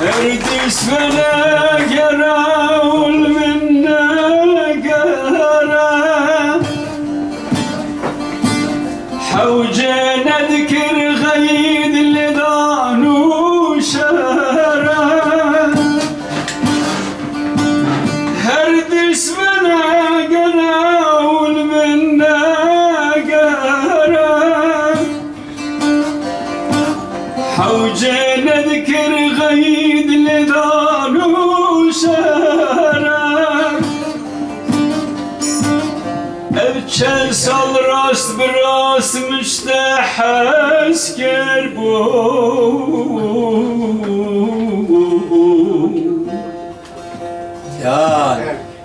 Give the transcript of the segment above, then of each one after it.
هردس فلا قراول منا قرا حوجة نذكر غيد اللذان وشارا هردس فلا قراول منا قرا حوجة نذكر غيد اللذان وشارا ابچه سال راست براست مشتحس کربو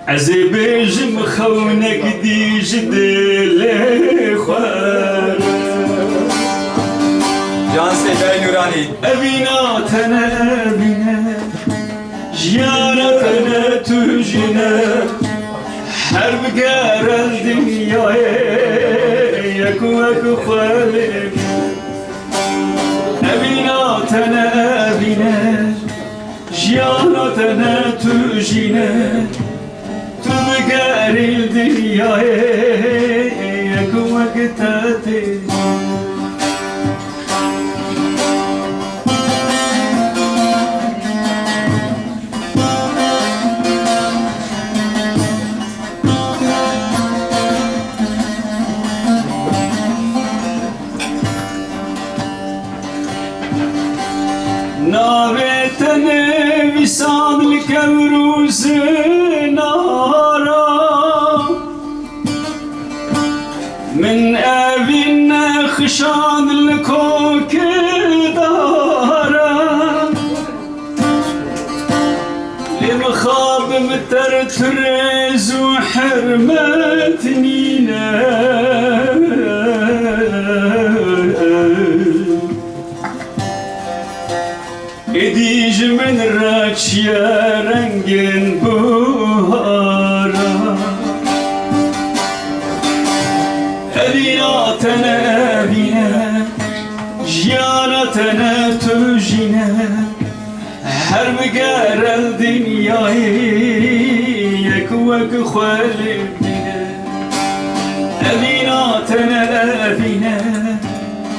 عزي بيجم خونك ديج دل خوار جان سيداي نوراني أبينا تنا أبينا جيانتنا تجينا حرب قار الدنيا يكوك خالق أبينا تنا أبينا جيانتنا تجينا تبقار الدنيا يكوك تاتي ناويتني وسام الكوروز نارا من أبينا خشان الكوك دارا لمخاب مترترز وحرمتني İdiş min raçya rengin buhara Evina tene evine Jiyana tene tujine Her biger el dünyayı Yekvek khvalibine Evina tene evine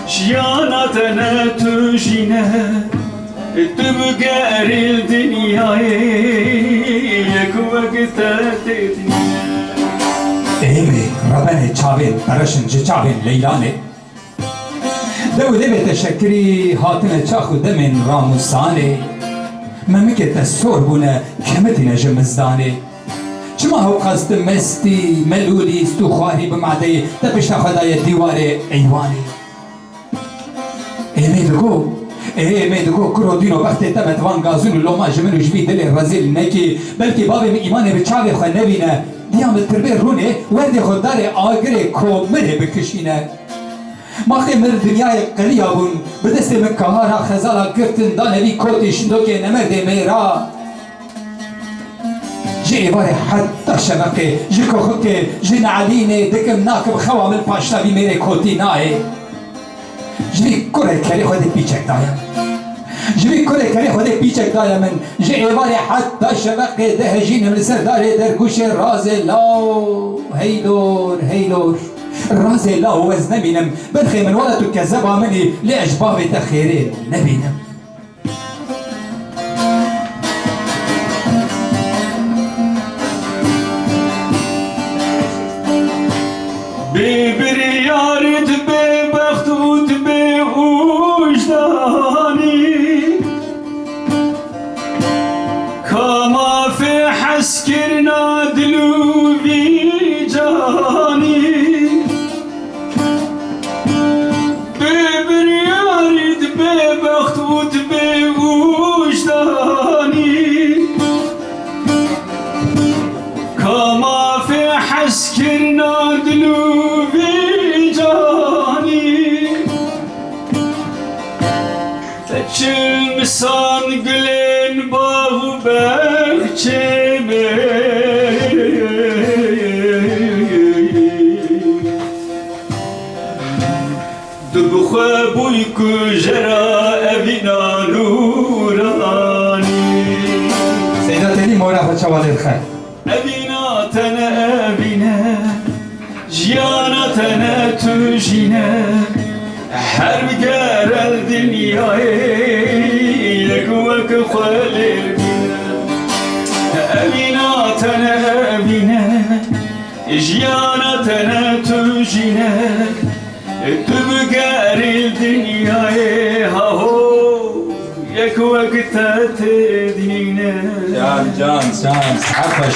Jiyana tene tujine تبقى الدنيا يكوك تاتتني Emi, Rabene çavên perişin ji çavên Leylanê Dewlê teşekkürî hatine çax û demên Ramûsanê Memike te sor bûne kemetîne ji mizdanê Çima hew qastin mestî, melûlî, stû xwarî bi madeyê te pişta xwedayê dîwarê eywanê Emi digo Emi digo kuro dîno bextê te metvan gazûn û loma ji min û ji vî dilê rezîl nekî Belkî bavê min îmanê bi çavê xwe nebîne Diya min tirbê rûnê werdê xwe darê agirê komirê bikişîne Maxê min dinyayê qeliya bûn bi destê min kahara xezala girtin danevî kotê şindokê nemerdê mêra Ji êvarê heta şeveqê ji koxikê ji neelînê dikim nakim xewa min paşta vî mêrê kotî nayê Ji vî kurê kerê xwedê pîçek daye Ji vî kurê kerê xwedê pîçek daye min Ji êvarê heta şeveqê dihejînim li ser darê dergûşê razê law Heylor, heylor Razê law ez nemînim Birxê min were tu kezeba minî lê ez bavê te xêrê nebînim ببريارت ببخت وجداني كما في حسكرنا دلوبي جاني ببريارت ببخت وجداني كما في حسكرنا دلوبي Çımsan gülen bağ bahçeme Dubukha buy kujera evina nurani شوال الخير أبينا تنا أبينا جيانا تنا تجينا حرب قار الدنيا يقوك خليل أبينا تنا أبينا جيانا تنا تجينا تبقار الدنيا هاهو يقوك تتدينا جان جان جان عفش